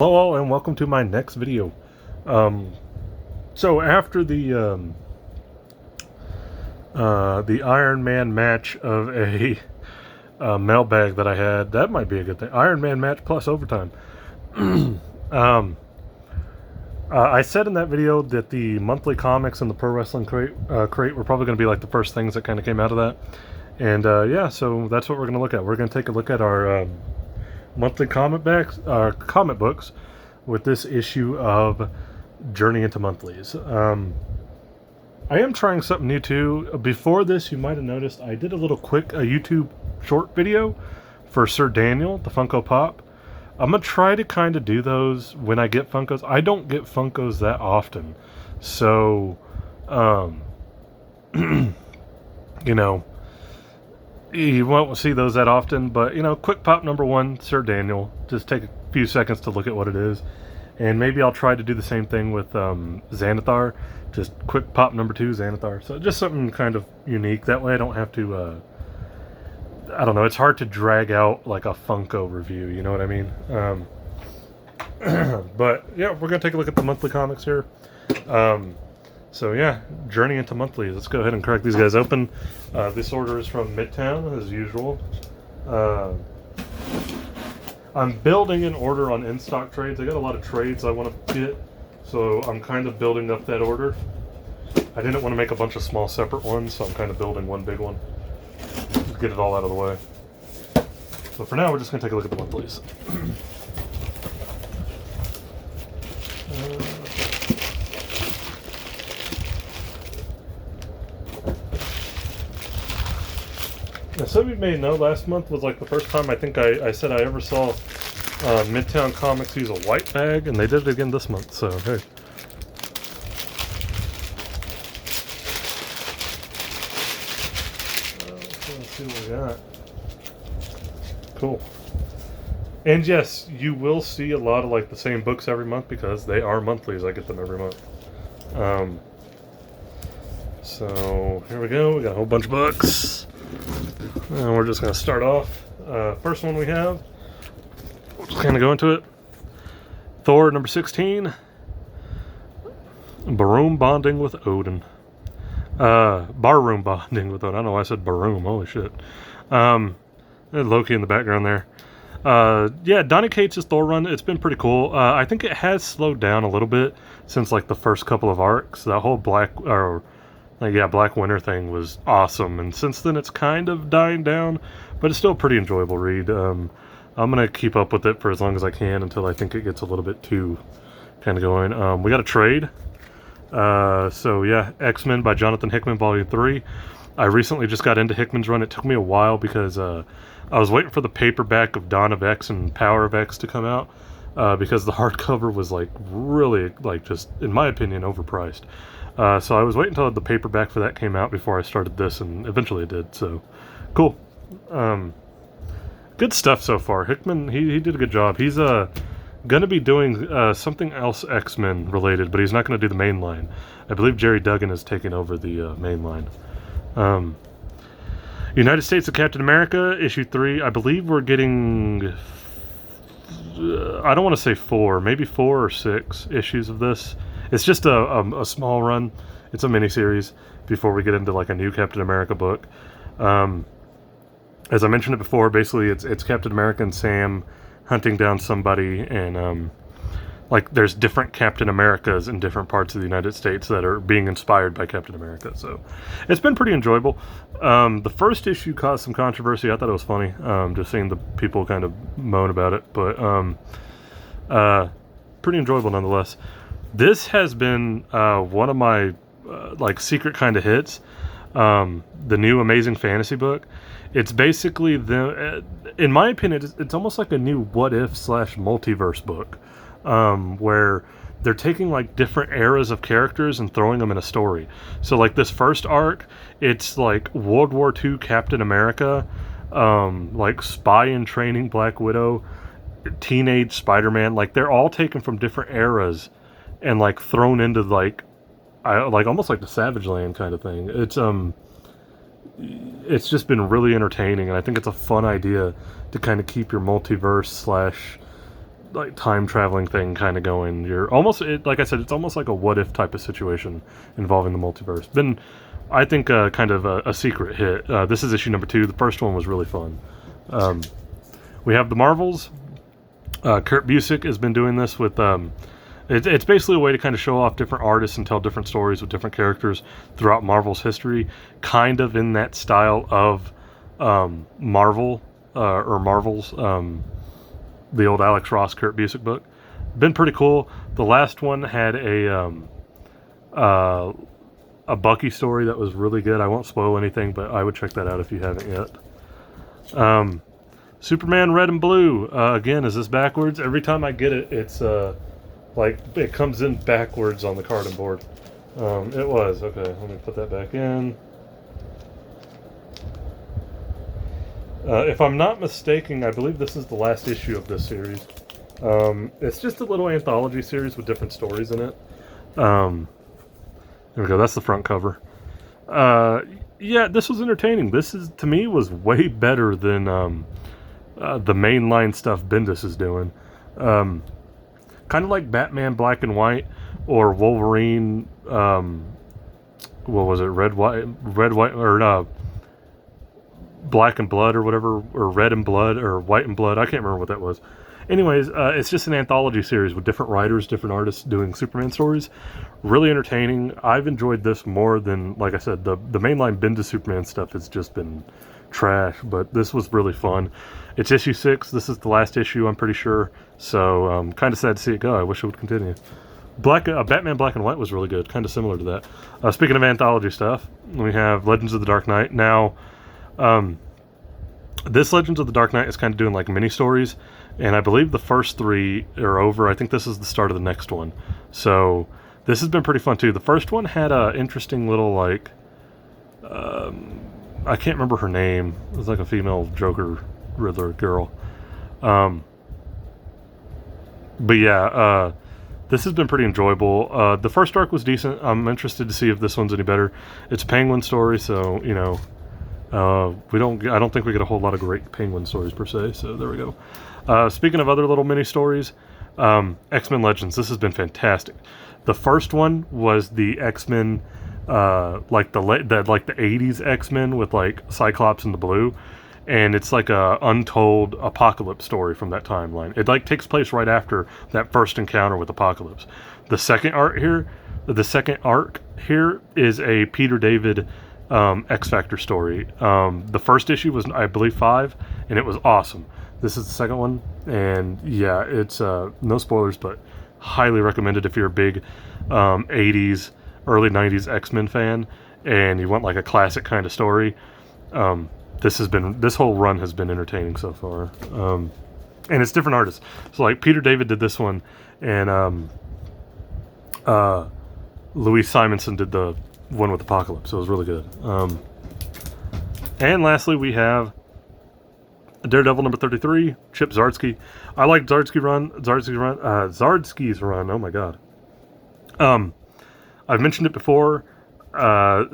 Hello all, and welcome to my next video. So after the Iron Man match of a mailbag that I had, that might be a good thing. Iron Man match plus overtime. I said in that video that the monthly comics and the pro wrestling crate were probably going to be like the first things that kind of came out of that. And yeah, so that's what we're going to look at. We're going to take a look at our monthly comic books with this issue of Journey into Monthlies. I am trying something new too. Before this, you might have noticed I did a little quick YouTube short video for Sir Daniel, the Funko Pop. I'm going to try to kind of do those when I get Funkos. I don't get Funkos that often. So, you know, you won't see those that often, but, you know, quick pop number one, Sir Daniel. Just take a few seconds to look at what it is. And maybe I'll try to do the same thing with Xanathar. Just quick pop number two, Xanathar. So just something kind of unique. That way I don't have to, I don't know, it's hard to drag out like a Funko review, you know what I mean? But yeah, we're going to take a look at the monthly comics here. So yeah, Journey into Monthlies. Let's go ahead and crack these guys open. This order is from Midtown, as usual. I'm building an order on in-stock trades. I got a lot of trades I want to get, so I'm kind of building up that order. I didn't want to make a bunch of small separate ones, so I'm kind of building one big one. Just get it all out of the way. So for now, we're just going to take a look at the monthlies. Now, some of you may know last month was like the first time I think I said I ever saw Midtown Comics use a white bag, and they did it again this month, so hey. Let's see what we got. Cool. And yes, you will see a lot of like the same books every month because they are monthlies. I get them every month. So here we go. We got a whole bunch of books. And we're just going to start off. First one we have, we'll just kind of go into it. Thor number 16. Barroom bonding with Odin. Barroom bonding with Odin. I don't know why I said Barroom. Holy shit. Loki in the background there. Yeah, Donny Cates' Thor run, it's been pretty cool. I think it has slowed down a little bit since like the first couple of arcs. That whole Black Winter thing was awesome, and since then it's kind of dying down, but it's still a pretty enjoyable read. I'm gonna keep up with it for as long as I can until I think it gets a little bit too kind of going. We got a trade. So yeah, X-Men by Jonathan Hickman, Volume 3. I recently just got into Hickman's run. It took me a while because I was waiting for the paperback of Dawn of X and Power of X to come out, because the hardcover was like really, like, just in my opinion, overpriced. So I was waiting until the paperback for that came out before I started this, and eventually it did. So cool. Good stuff so far. Hickman, he did a good job. He's going to be doing something else X-Men related, but he's not going to do the main line. I believe Jerry Duggan is taking over the main line. United States of Captain America, issue 3. I believe we're getting, I don't want to say 4, maybe 4 or 6 issues of this. It's just a small run. It's a miniseries before we get into like a new Captain America book. As I mentioned it before, basically it's Captain America and Sam hunting down somebody, and like there's different Captain Americas in different parts of the United States that are being inspired by Captain America. So it's been pretty enjoyable. The first issue caused some controversy. I thought it was funny, just seeing the people kind of moan about it, but pretty enjoyable nonetheless. This has been one of my like secret kind of hits. The new Amazing Fantasy book. It's basically in my opinion, it's almost like a new what if / multiverse book, where they're taking like different eras of characters and throwing them in a story. So like this first arc, it's like World War II Captain America, like spy in training Black Widow, teenage Spider-Man. Like they're all taken from different eras and like thrown into like almost like the Savage Land kind of thing. It's just been really entertaining, and I think it's a fun idea to kind of keep your multiverse like time traveling thing kind of going. You're almost like I said, it's almost like a what if type of situation involving the multiverse. Been, I think, kind of a secret hit. This is issue number 2. The first one was really fun. We have the Marvels. Kurt Busiek has been doing this with. It's basically a way to kind of show off different artists and tell different stories with different characters throughout Marvel's history, kind of in that style of Marvel or Marvel's. The old Alex Ross, Kurt Busiek book. Been pretty cool. The last one had a Bucky story that was really good. I won't spoil anything, but I would check that out if you haven't yet. Superman Red and Blue. Again, is this backwards? Every time I get it, it's like it comes in backwards on the carding board. It was. Okay, let me put that back in. If I'm not mistaken, I believe this is the last issue of this series. It's just a little anthology series with different stories in it. There we go. That's the front cover. Yeah, this was entertaining. This is, to me, was way better than the mainline stuff Bendis is doing. Kind of like Batman Black and White or Wolverine. What was it? Red, White, or Black and Blood or whatever, or Red and Blood or White and Blood. I can't remember what that was. Anyways, it's just an anthology series with different writers, different artists doing Superman stories. Really entertaining. I've enjoyed this more than, like I said, the mainline Bendis Superman stuff has just been trash, but this was really fun. It's issue 6. This is the last issue, I'm pretty sure. So kind of sad to see it go. I wish it would continue. Batman Black and White was really good, kind of similar to that. Speaking of anthology stuff, we have Legends of the Dark Knight. Now, this Legends of the Dark Knight is kind of doing like mini stories, and I believe the first 3 are over. I think this is the start of the next one. So this has been pretty fun too. The first one had a interesting little like, I can't remember her name. It was like a female Joker Riddler girl. But yeah, this has been pretty enjoyable. The first arc was decent. I'm interested to see if this one's any better. It's a Penguin story, so you know. I don't think we get a whole lot of great Penguin stories per se, so there we go. Speaking of other little mini stories, X-Men Legends. This has been fantastic. The first one was the X-Men, like the 80s X-Men with like Cyclops in the blue, and it's like a untold Apocalypse story from that timeline. It like takes place right after that first encounter with Apocalypse. The second arc here is a Peter David X Factor story. The first issue was, I believe, 5, and it was awesome. This is the second one, and yeah, it's no spoilers, but highly recommended if you're a big 80s, early 90s X-Men fan, and you want like a classic kind of story. This whole run has been entertaining so far, and it's different artists. So like Peter David did this one, and Louise Simonson did the one with Apocalypse. So it was really good. And lastly, we have Daredevil number 33, Chip Zdarsky. I like Zdarsky's run. Oh my god. I've mentioned it before.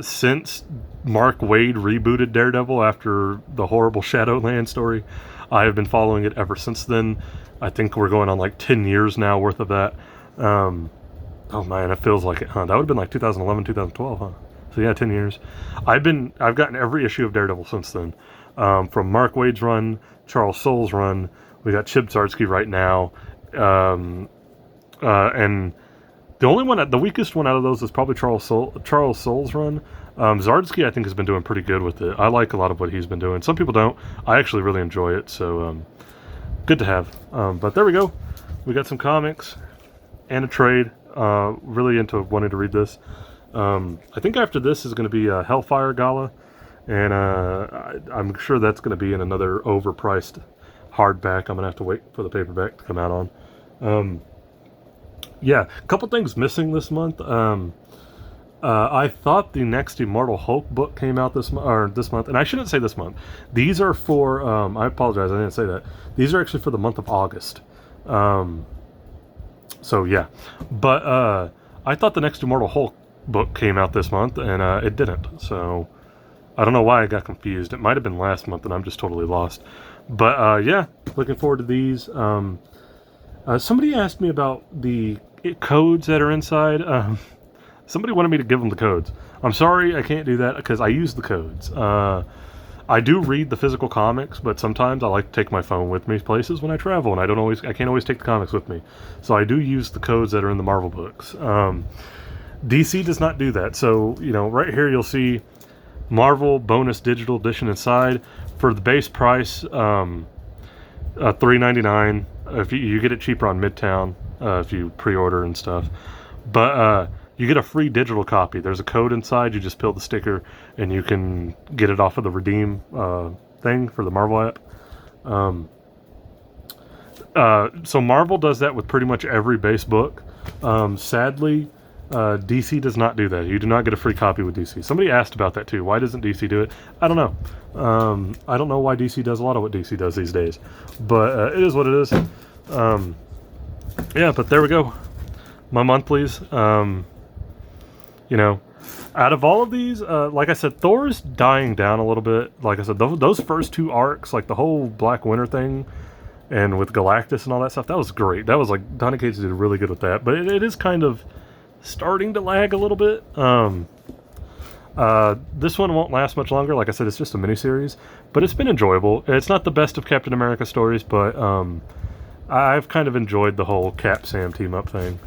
Since Mark Waid rebooted Daredevil after the horrible Shadowland story, I have been following it ever since then. I think we're going on like 10 years now worth of that. Oh man, it feels like it, huh? That would have been like 2011, 2012, huh? So yeah, 10 years. I've gotten every issue of Daredevil since then. From Mark Waid's run, Charles Soule's run, we got Chip Zdarsky right now. And the only one, the weakest one out of those is probably Charles Soule's run. Zdarsky, I think, has been doing pretty good with it. I like a lot of what he's been doing. Some people don't. I actually really enjoy it, so good to have. But there we go. We got some comics and a trade. Really into wanting to read this. I think after this is going to be a Hellfire Gala, and I'm sure that's going to be in another overpriced hardback. I'm going to have to wait for the paperback to come out on. Yeah, a couple things missing this month. I thought the next Immortal Hulk book came out this month, and I shouldn't say this month. These are for, I apologize, I didn't say that. These are actually for the month of August. So yeah, but I thought the next Immortal Hulk book came out this month, and it didn't. So I don't know why I got confused. It might have been last month, and I'm just totally lost. But yeah, looking forward to these. Somebody asked me about the codes that are inside. Somebody wanted me to give them the codes. I'm sorry, I can't do that because I use the codes. I do read the physical comics, but sometimes I like to take my phone with me places when I travel, and I can't always take the comics with me. So I do use the codes that are in the Marvel books. DC does not do that. So, right here you'll see Marvel bonus digital edition inside for the base price, $3.99. If you get it cheaper on Midtown, if you pre-order and stuff, but you get a free digital copy. There's a code inside. You just peel the sticker, and you can get it off of the redeem thing for the Marvel app. So Marvel does that with pretty much every base book. Sadly, DC does not do that. You do not get a free copy with DC. Somebody asked about that too. Why doesn't DC do it? I don't know. I don't know why DC does a lot of what DC does these days, but it is what it is. Yeah, but there we go. My monthlies. Out of all of these, like I said, Thor's dying down a little bit. Like I said, those first two arcs, like the whole Black Winter thing, and with Galactus and all that stuff, that was great. That was like, Donny Cates did really good with that. But it is kind of starting to lag a little bit. This one won't last much longer. Like I said, it's just a miniseries, but it's been enjoyable. It's not the best of Captain America stories, but I've kind of enjoyed the whole Cap Sam team up thing.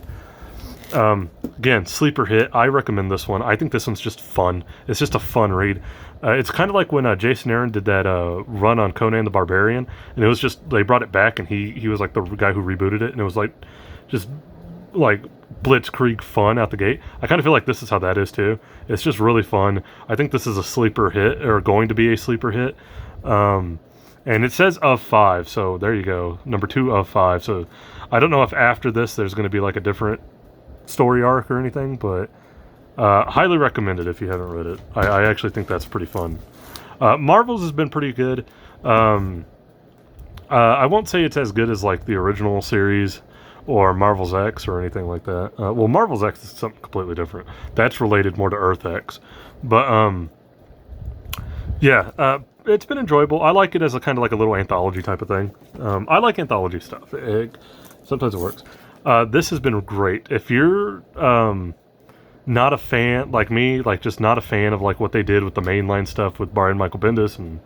Again, sleeper hit. I recommend this one. I think this one's just fun. It's just a fun read. It's kind of like when Jason Aaron did that run on Conan the Barbarian, and it was just, they brought it back, and he was like the guy who rebooted it, and it was like just like blitzkrieg fun out the gate. I kind of feel like this is how that is too. It's just really fun. I think this is a sleeper hit, or going to be a sleeper hit. And it says of 5, so there you go. Number 2 of 5. So I don't know if after this there's going to be like a different story arc or anything, but highly recommend it if you haven't read it. I actually think that's pretty fun. Marvel's has been pretty good. I won't say it's as good as like the original series or Marvel's X or anything like that. Well, Marvel's X is something completely different. That's related more to Earth X. But yeah, it's been enjoyable. I like it as a kind of like a little anthology type of thing. I like anthology stuff. Sometimes it works. This has been great. If you're not a fan, like me, like just not a fan of like what they did with the mainline stuff with Brian Michael Bendis and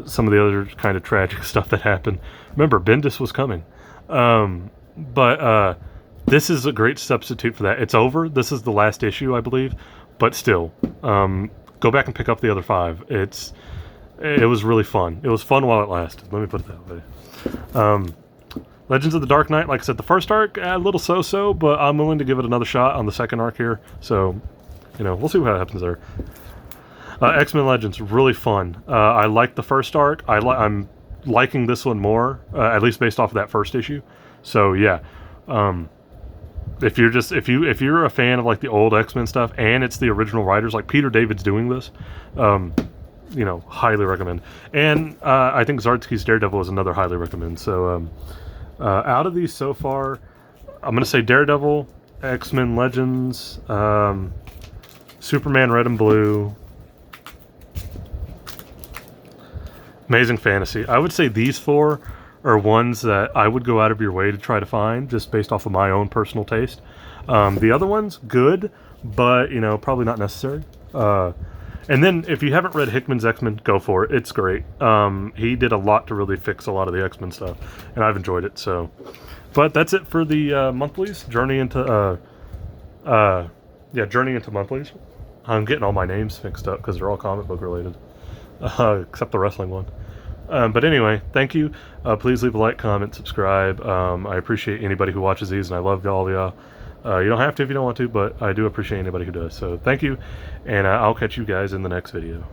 some of the other kind of tragic stuff that happened. Remember, Bendis was coming. But this is a great substitute for that. It's over. This is the last issue, I believe. But still, go back and pick up the other 5. It was really fun. It was fun while it lasted. Let me put it that way. Legends of the Dark Knight, like I said, the first arc, a little so-so, but I'm willing to give it another shot on the second arc here. So, we'll see what happens there. X-Men Legends, really fun. I like the first arc. I'm liking this one more, at least based off of that first issue. So yeah, if you're a fan of like the old X-Men stuff and it's the original writers, like Peter David's doing this, highly recommend. And I think Zardsky's Daredevil is another highly recommend. So out of these so far, I'm gonna say Daredevil, X-Men Legends, Superman Red and Blue, Amazing Fantasy. I would say these 4 are ones that I would go out of your way to try to find, just based off of my own personal taste. The other ones, good, but probably not necessary. And then if you haven't read Hickman's X-Men, go for it. It's great. He did a lot to really fix a lot of the X-Men stuff, and I've enjoyed it. So, but that's it for the monthlies. Journey into monthlies. I'm getting all my names mixed up because they're all comic book related, except the wrestling one. But anyway, thank you. Please leave a like, comment, subscribe. I appreciate anybody who watches these, and I love all of y'all. You don't have to if you don't want to, but I do appreciate anybody who does. So thank you, and I'll catch you guys in the next video.